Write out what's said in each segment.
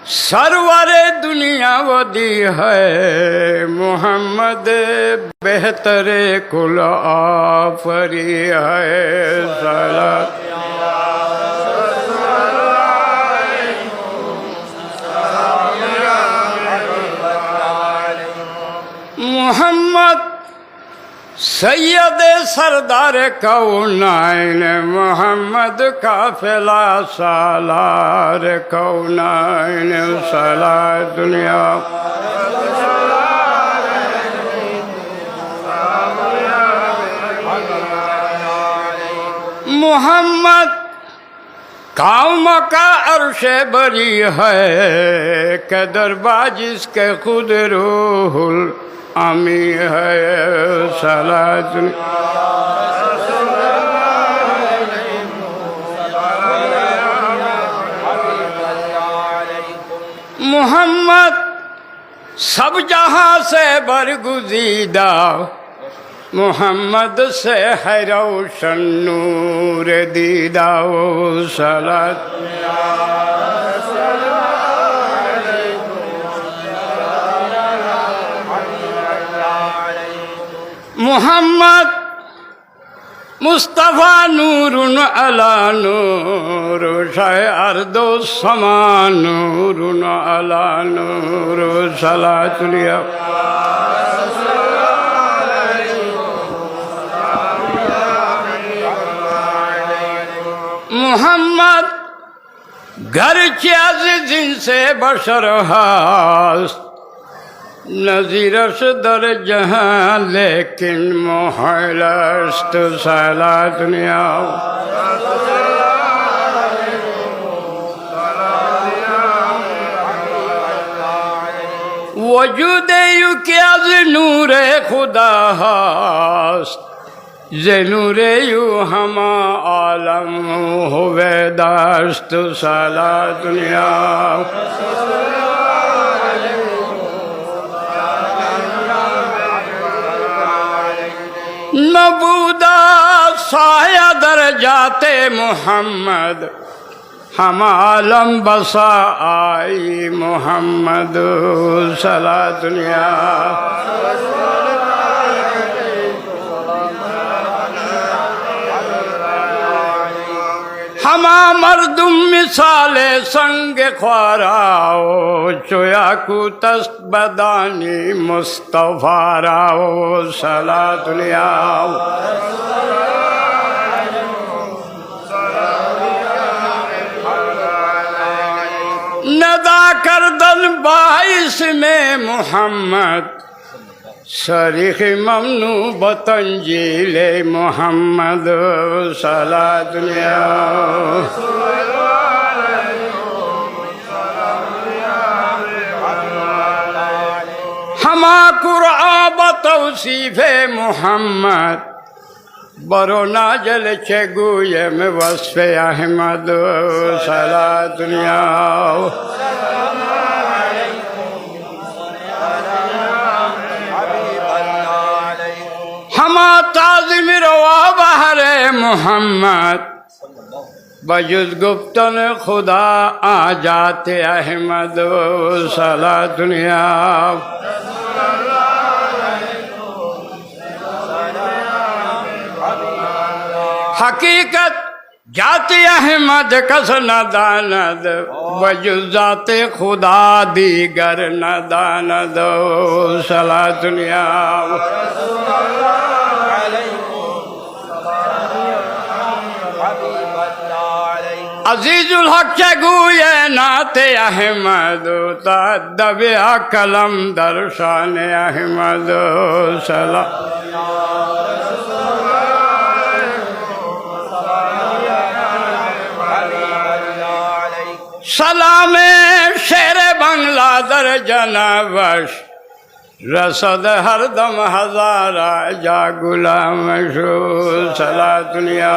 سرور دنیا وہ دی ہے محمد بہتر کل آفری ہے صلاۃ محمد سید سردار کونین محمد قافلہ سالار کونین صلاۃ دنیا محمد قوم کا عرش بری ہے کہ دربار جس کے خود روح امی ہے صلاۃ محمد سب جہاں سے برگزیدہ محمد سے ہے روشن نور دیدہ صلاۃ محمد مصطفیٰ نور علی نور شہ ارض و سما نور علی نور صلاۃ دنیا محمد گرچہ از جن سے بشر ہاست نظیرش در جہاں لیکن محال است صلاۃ دنیا وجود یو کہ از نور خدا ہاست ز نور یو ہما عالم ہوئے داشت صلاۃ دنیا نبودا سایہ درجات محمد ہم عالم بسا آئی محمد صلاۃ دنیا ہما مردم مثال سنگ خواراؤ چویا کو تست بدانی مصطفیٰ راؤ صلاۃ دنیا ندا کردن باعث میں محمد شریخ ممنوع بتنجیل محمد صلاۃ دنیا ہما قرآن بتوصیف محمد برو ناجل چگویم وصف احمد صلاۃ دنیا ہما تعظیم روا بہر محمد بجز گفتن خدا آجات احمد صلاۃ دنیا حقیقت جات احمد کس نہ داند بجز ذات خدا دیگر نہ داند صلاۃ دنیا عزیز الحق چگوئے نعت احمد تأدب قلم در شان احمد سلام شیر بنگلہ در جنابش رسد ہر دم ہزارہ جا غلام شو صلاۃ دنیا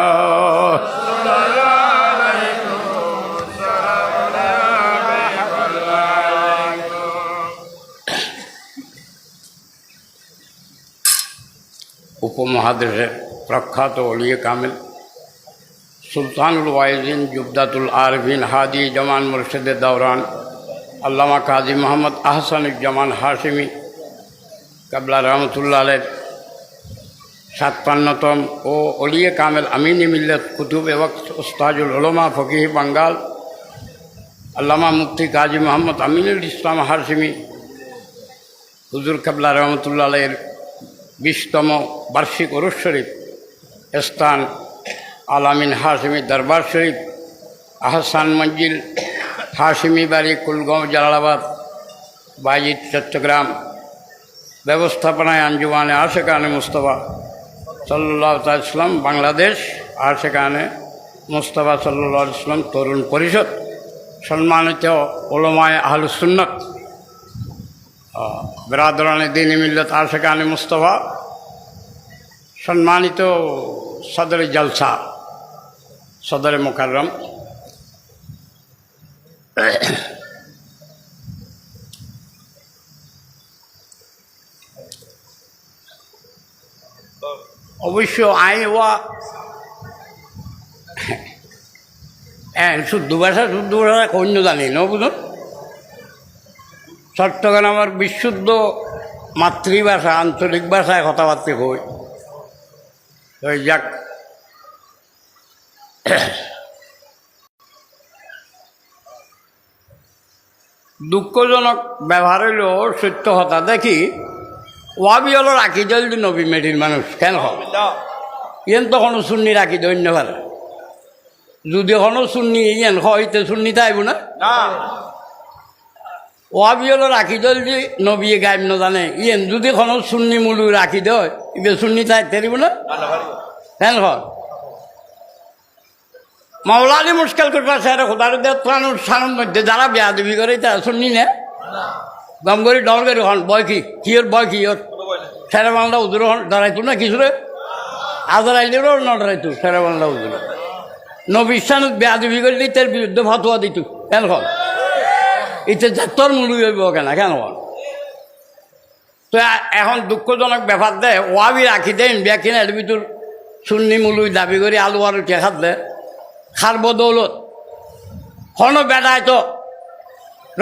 উপমহাদেশে প্রখ্যাত ওলিয়ে কামিল সুলতানুল ওয়াইজিন জুবদাতুল আরভিন হাদি জামান মুর্শিদের দৌরান আল্লামা কাজী মোহাম্মদ আহসানুজ্জামান হাশিমি কাবলা রহমতুল্লাহ আলের 57তম ও ওলিয়ে কামেল আমিন মিল্লাত কুতুব এবং উস্তাজুল উলামা ফকিহ বাঙ্গাল আল্লামা মুফতি কাজী মোহাম্মদ আমিনুল ইসলাম হাশিমি হুজুর কাবলা রহমতুল্লাহ আলের 20তম বার্ষিক উরুস শরীফ স্থান আলামিন হাশিমি দরবার শরীফ আহসান মঞ্জিল হাশিমি বাড়ি কুলগাঁও জালালাবাদ বাইজিদ চট্টগ্রাম ব্যবস্থাপনায় আঞ্জুমানে আশেকানে মুস্তফা সাল্লাল্লাহু তাআলা ইসলাম বাংলাদেশ আশেকানে মুস্তফা সাল্লাল্লাহু আলাইহি ইসলাম তরুণ পরিষদ সম্মানিত উলামায়ে আহলুস সুন্নাত বিরাদরানে দ্বীন মিল্লাত আশেকানে মুস্তফা সম্মানিত সদর জলসা সদরে মুকাররম অবশ্য আইওয়া শুদ্ধ ভাষা অন্য জানি না বুঝুন চট্টগ্রাম আমার বিশুদ্ধ মাতৃভাষা আঞ্চলিক ভাষায় কথাবার্তা হই ওই যাক দুঃখজনক ব্যবহার হইল সত্য কথা দেখি ওয়াবি হলো রাখি জলদি নবী মেডির মানুষ কেন ইয়েন তখনও শুননি রাখি ধন্যবাদ যদি এখনও শুননি ইয়েন হইতে শুননি তাইব না ওয়াবি হলো রাখি জলদি নবী গাইব ন জানে ইয়েন যদি এখনও শুননি মুলু রাখি দেয় ইবে শুননি তাই তেরিব না কেন মাওলা আলী মুশকিল করতে স্যার খোদার দেওয়ানোর সানের মধ্যে যারা বিয়া দেবী করে তারা শুননি না গম করি ডর করি হন বয় কি ওর বয় কি ওর সেরা বাংলা উদুর হন ডরাইতো না কিছু রে আদার আইলেও না ডরাইতো সেরা বাংলা উদুর নবীর সানত বিয়া দেবী করলে তার বিরুদ্ধে ফতোয়া দিত কেন হন এতে তোর মুলু হইব কেন কেন হন তো এখন দুঃখজনক ব্যাপার দেয় ওয়াবি রাখি দেন বিয়া কিনা এর ভিতর সুন্নি মুলুই দাবি করি আলু আর কে খাত দেয় খার বদৌলত হন বেড়ায় তো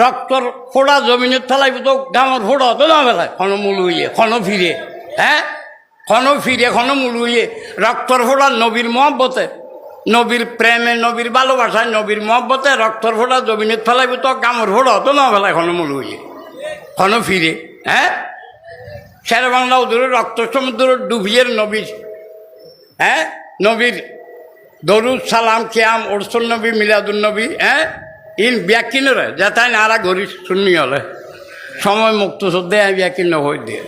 রক্তর ফোড়া জমিনের থালাই তো গামর ফোড়া তো না বেলায় খন মুলুইয়ে খন ফিরে হ্যাঁ খন ফিরে খন মুলুইয়ে রক্তর ফোড়া নবীর মহব্বতে নবীর প্রেমে নবীর ভালোবাসায় নবীর মহব্বতে রক্তর ফোড়া জমিনের থালাই তো গামর ফোড়া তো না বেলায় খন মুলুইয়ে খন ফিরে হ্যাঁ শেরে বাংলা উদূরে রক্ত সমুদ্র ডুবিয়ের নবীর হ্যাঁ নবীর দরুদ সালাম কিয়াম ওরসুল নবী মিলাদুল নবী হ্যাঁ ইন ব্যাকিনরে যেতাই নারা ঘড়ি শুনি হলে সময় মুক্ত সদ্যে ব্যাকিন্ন হয়ে দিয়ে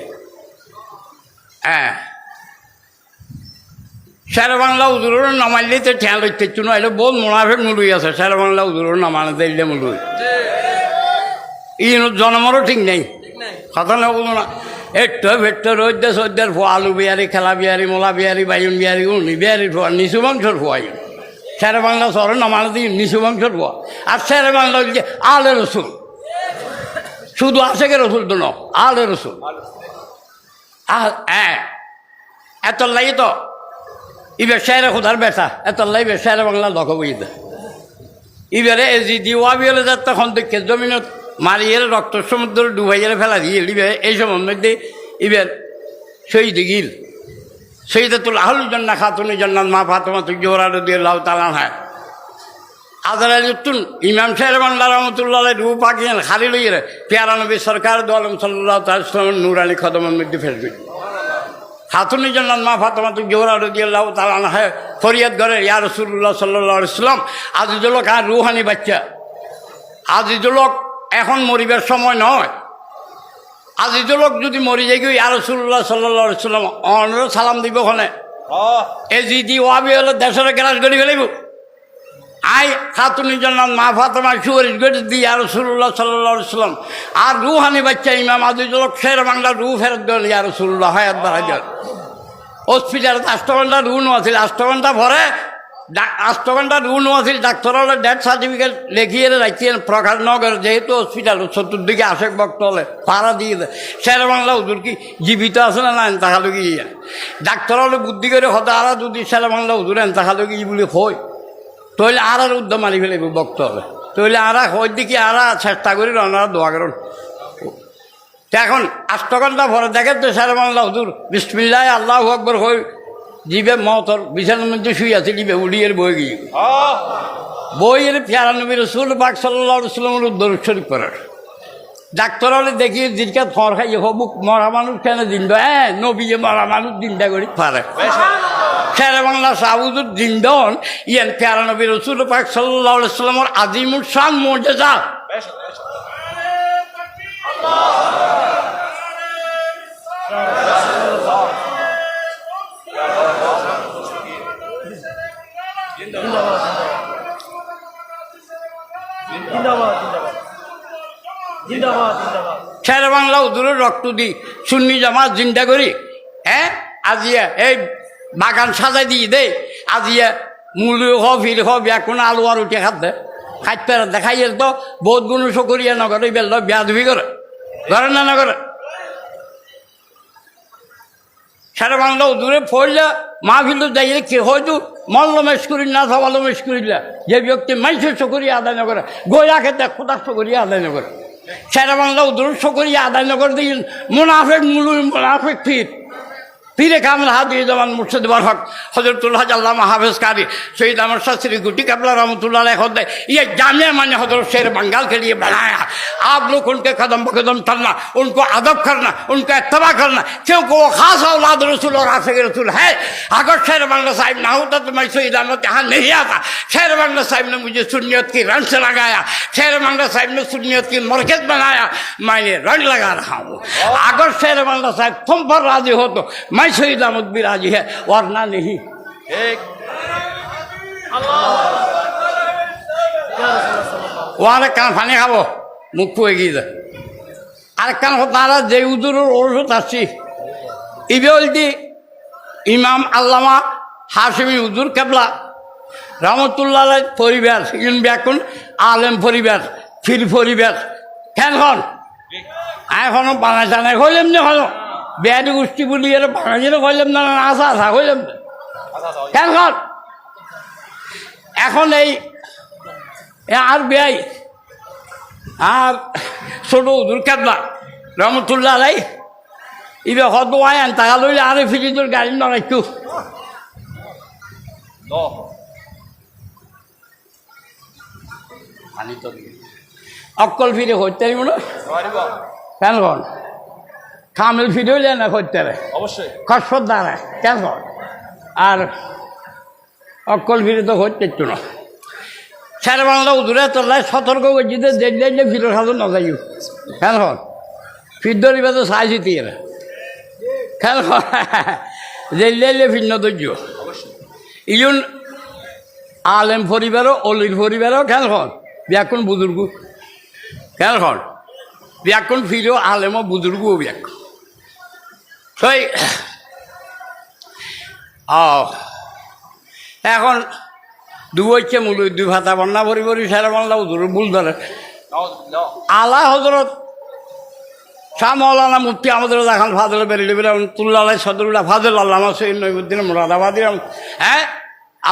হ্যাঁ শেরে বাংলা উদুরের নামাইলে তো ঠেয়াল হইতে চুনো এলে বহুত মোনাফের মুলুই আছে শেরে বাংলা উদুরের নামানো দিলে মুলুই ইন জন্মরও ঠিক নেই কথা না বলো না একটু ভেট্টো রোদ্দে সদ্যের ফোয়া আলু বিহারি খেলা বিহারি মোলা বিহারি বাইন বিহারি উনি বিহারি ফোয়া নিচু মাংসর ফোয়াই শেরে বাংলা শহরে নামানো দিই নিচু মাংসর ফোয়া আর শেরে বাংলা হচ্ছে আলে রসুল শুধু আশেকে রসুল তো ন আলে রসুল হ্যাঁ এত লাই তো ইবার শেরে খোদার বেচা এত লাই শেরে বাংলা দখ বই দে এবারে এজি দিওয়াবি হলে যার তখন দেখে জমিনত মারিয়ে রক্ত সমুদ্র ডুবাইয়ে ফেলা দিয়ে দিবে এই সময়ের মধ্যে এবার শহীদ গিল শহীদাতুল আহলুল জান্নাহ খাতুনুল জান্নাত মা ফাতেমাতুল জোহরা রাদিয়াল্লাহু তাআলা আনহা আদর আলীতুন ইমাম সাহেব বাংলা রহমতুল্লাহ আলাইহি রূপ পাকিয়ান খালি লইয়ে পেয়ারা নবী সরকার দু আলম সাল্লাল্লাহু তাআলা সাল্লামের নূরানি কদমের মধ্যে ফেলবে খাতুনুল জান্নাত মা ফাতেমাতুল জোহরা রাদিয়াল্লাহু তাআলা আনহা ফরিয়াদ করে ইয়া রাসূলুল্লাহ সাল্লাল্লাহু আলাইহি সাল্লাম আজিজুল হক আর রুহানি বাচ্চা আজিজুল হক এখন মরিবার সময় নয় আজিজুল হক যদি মরি যাই ইয়া রাসূলুল্লাহ সাল্লাল্লাহু আলাইহি সাল্লাম অনর সালাম দিব ওখানে এ যদি ওয়াবি হলে দেশের গ্রাস গড়ি গেলিব আই খাতুনুল জান্নাত মা ফাতেমা সুয়ারিশ গড়ি দি ইয়া রাসূলুল্লাহ সাল্লাল্লাহু আলাইহি সাল্লাম আর রুহানি বাচ্চা ইমাম আজিজুল হক শের বাংলা রু ফেরত দেন ইয়া রাসূলুল্লাহ হায়াত বাড়াই দেন হসপিটালে 8 ঘন্টা রু আছে 8 ঘন্টা পরে 8 ঘন্টা রু আছে ডাক্তার হলে ডেথ সার্টিফিকেট লিখিয়ে রাখিয়ে প্রকাশনগর যেহেতু হসপিটাল চতুর্দিকে আশেক বক্ত হলে পাড়া দিয়ে দেয় শের বাংলা হুজুর কি জীবিত আছে না তাহলে কি ডাক্তার হলে বুদ্ধি করে হতে আর যদি শের বাংলা হুজুর তাহলে কি বলে হয় তাহলে আর উদ্যম মারি ফেলে বক্ত হলে তাহলে আরা হই দিকে আরা চেষ্টা করি ওনারা দোয়া করুন। এখন 8 ঘন্টা পরে দেখেন তো সারা বাংলা হুজুর বিসমিল্লাহ আল্লাহু আকবার হই জিবে মতর বিছানার মধ্যে শুয়ে আছে জিবে উড়িয়ে বই গিয়ে বইয়ের পেয়ারা নবী রাসূল পাক সাল্লাল্লাহু আলাইহি ওয়াসাল্লামের দরুদ শরীফ পড়ার ডাক্তার হলে দেখি দিনকে ফর খাইয়ে হবুক মরা মানুষ কেন দিন নবী মরা মানুষ দিনটা করি পারে সারা বাংলা সাহুজুর দিন দন ইয়ান পেয়ারা নবী রাসূল পাক সাল্লাল্লাহু আলাইহি ওয়াসাল্লামের আজিমুল শান মুজিজা শের বাংলা হুজুরের রক্ত দি সুন্নি জামাত জিন্দা করি আজিয়া এই বাগান সাজাই দিয়ে দে আজিয়া মূল ফির এখন আলু আর উঠে খাতে খাইতে দেখাই তো বহুত গুণ সকরিয়া নগরে বেল বেয়াদবি করে ঘরে না নগরে শের বাংলা হুজুরে ফইলা মাহফিল যাইলে কি হয়তো মল্ল মেশ করি না সবালো মেশ করিলা যে ব্যক্তি মাইসের সকরিয়া আদায় নগরে গোয়া খেতে খোদার সকরিয়া আদায় নগরে শের বাংলা হুজুর সকরিয়া আদায় নগর দিয়ে মুনাফেক মুনাফেক পীরে কামল হাদিয়ে জামান মুর্শিদ বরহক হজরতুল্লাহ আল্লামা হাফেজ কারি শহীদ अमर शाह श्री गुटी कबला रहमतुल्लाह अलैह खुद ये जामिया माने हजरत शेर बंगाल के लिए बनाया। आप लोग उनके कदम ब कदम चलना, उनको अदब करना, उनका इत्तबा करना, क्योंकि वो खास औलाद रसूल और आशिक रसूल है। अगर शेर बंगला साहिब ना होता तो मैं शहीद अहमद यहाँ नहीं आता। शेर बंगला साहिब ने मुझे सुन्नियत की रंग से लगाया, शेर बंगला साहिब ने सुन्नियत की मरकज बनाया, मैंने रंग लगा रहा हूँ। अगर शेर बंगला साहिब तुम पर राजी हो तो मैं शहीद अहमद भी राजी है, वरना नहीं। ওয়ারে কান ফানি খাবো মুখ পুয়ে গিয়ে আর কান তারা যে উজুরের ওষুধ আসছি ইবেলদি ইমাম আল্লামা হাশিমি উজুর কেবলা রহমতুল্লাহ পরিবার ইন ব্যাকুন আলেম পরিবার ফির পরিবার কেন এখনো বানাই টানাই হইলাম না হলো বেয়াদি গোষ্ঠী বলি এর বাঙালি হইলাম না আসা আসা হইলাম কেন এখন এই আর বেয়াই আর ছোট হুজুর কেবলা রহমতুল্লাহ আলাই ইবে হদ আয়ান টাকা লইলে আরে ফিরিজুর গাড়ি নড়াইতু অক্কল ফিরে হইতে মনে কেন কামেল ফিরে হইলে না হইতে অবশ্যই খসর দাঁড়ায় কেন আর অক্কল ফিরে তো হইতে একটু না শের বাংলা উদূরে তোলায় সতর্ক করছি যে দেখলে ফিরে সাধু না যাই কেন ফির ধরিবে তো চাইছি তীর কেন দেখলে ভিন্ন ধৈর্য ইউন আলেম পরিবারও অলির পরিবারও কেন ব্যাকুন বুজুর্গ কেন ব্যাকুন ফিরেও আলেমও বুজুর্গও ব্যাকুন তাই এখন দুইছে মূল দুই ভাতা বন্যা ভরি ভরি সারা বাংলা ভুল ধরে আলা হজরত শাহ মৌলানা মুফতি আমাদের দেখান ফাজল বেরিয়ে তুল্লাহ সদরুল্লাহ ফাজল আল্লামা সৈয়দ নইমুদ্দিন মুরাদাবাদী হ্যাঁ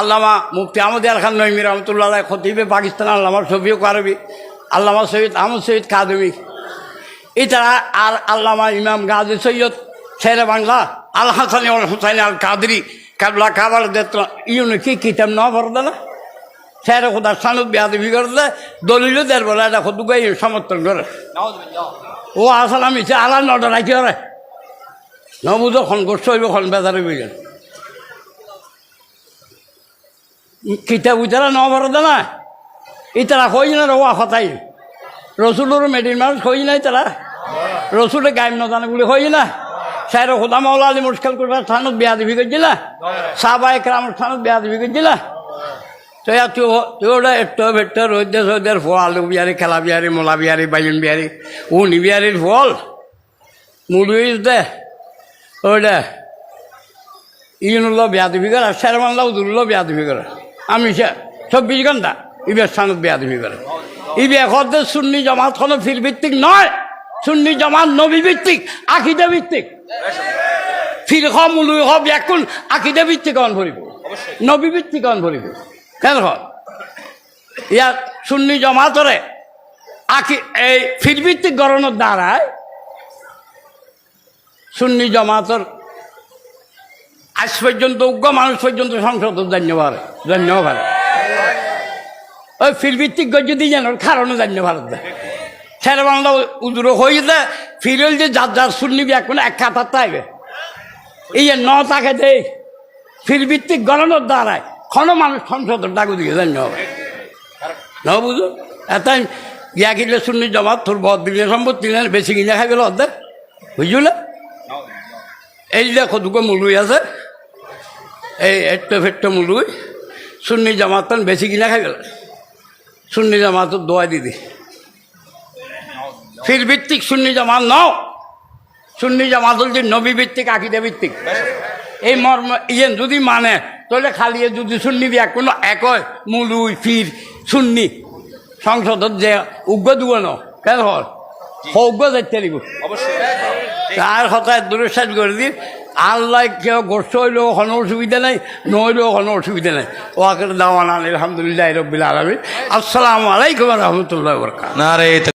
আল্লামা মুফতি আহমদ খান নইমি রহমতুল্লাহ খতিবে পাকিস্তান আল্লামা শফিউক আরবি আল্লামা সৈয়দ আহমদ সৈয়দ কাদমি এছাড়া আর আল্লামা ইমাম গাজী সৈয়দ শের বাংলা আল হাসানি আল হুসাইন আল কাদরি কাবলা কাবার দেত ইউনি কি কিতাব ন পড়ে না শের খুদার সানুদ বেয়াদবি করে দলিল দের বলে এটা খুদুগাই সমর্থন করে ও আসালাম ইচ্ছে আলা নটা রাখি রে নবুঝো খন গোষ্ঠ হইব খন বেজারে বুঝেন কিতাব উইতারা ন পড়ে না ইতারা কই না রোয়া কথাই রসুলের মেডিন মানুষ কই নাই তারা রসুলের গাইম নজানে বলে কই না শের খুদা মাওলা আলী মুশকিল করবার স্থানত বেয়াদবি করছিল সাহবা একরামের স্থানত বেয়াদবি করছিল তো তোরা একটু ভেট্টো রোদ্দের সৌদের ফল আলু বিহারি খেলা বিহারি মোলা বিহারি বাইন বিহারি উনি বিহারির ফল মুড়ি দে ওইটা ইউনুল্লাহ বেয়াদবি করে শের বাংলা উদুল্লাহ বেয়াদবি করে আমি 24 ঘন্টা ইবের স্থানত বেয়াদবি করে ইবে এখন সুন্নি জামাত কোনো ফির ভিত্তিক নয়, সুন্নি জামাত নবী ভিত্তিক আকিদা ভিত্তিক ফির মুলু হব এখন আকিদা ভিত্তিক অন ভরিব নবী ভিত্তিক অন ভরিব কেন ইয়া সুন্নি জমাতরে আকি এই ফিরভিত্তিক গণনার দ্বারায় সুন্নি জমাতর আজ পর্যন্ত উগ্র মানুষ পর্যন্ত সংসদ ধন্যবাদ ওই ফিরভিত্তিক যদি যেন কারণে ধন্যবাদ দেয় ছেড়ে বাংলা উদুর হয়ে দেয় ফিরল যে যার শুনবি এখন এক খাতার তাইবে এই ন তাকে দেয় ফিরভিত্তিক গণনার দ্বারায় কোনো মানুষ সংসদের ডাকু দিকে ধন্যবাদ ন বুঝো এত ইয়া কিনলে শুননি জমা তোর বদ দিলে সম্পত্তি বেশি কিনে খাই গেল অর্ধেক বুঝলে এই দেখো দুটো মুলুই আছে এই একটু ফেট্টো মুলুই সুন্নি জামাত বেশি কিনা খাই গেল সুন্নি জামাত দোয়া দিদি ফির ভিত্তিক সুন্নি জামাত নাও সুন্নি জামাত হল নবী ভিত্তিক আকিদা ভিত্তিক এই মর্ম ইয়েন যদি মানে তাহলে খালি যদি সুন্নি দিয়া কোনো এক মুলুই ফির সুন্নি সংসদত যে উগ্র দুয়ানো কেন হল উগ্র যাইতে দিব তার হঠাৎ দূরসাজ করে দিন আল্লাহ কেউ গোষ্ঠ হইলেও কোনো অসুবিধা নেই নইলেও কোনো অসুবিধা নেই ওয়াকের দাওয়ান আলহামদুলিল্লাহ রব্বিল আলামিন আসসালামু আলাইকুম রহমতুল্লাহ বরকাতুহু।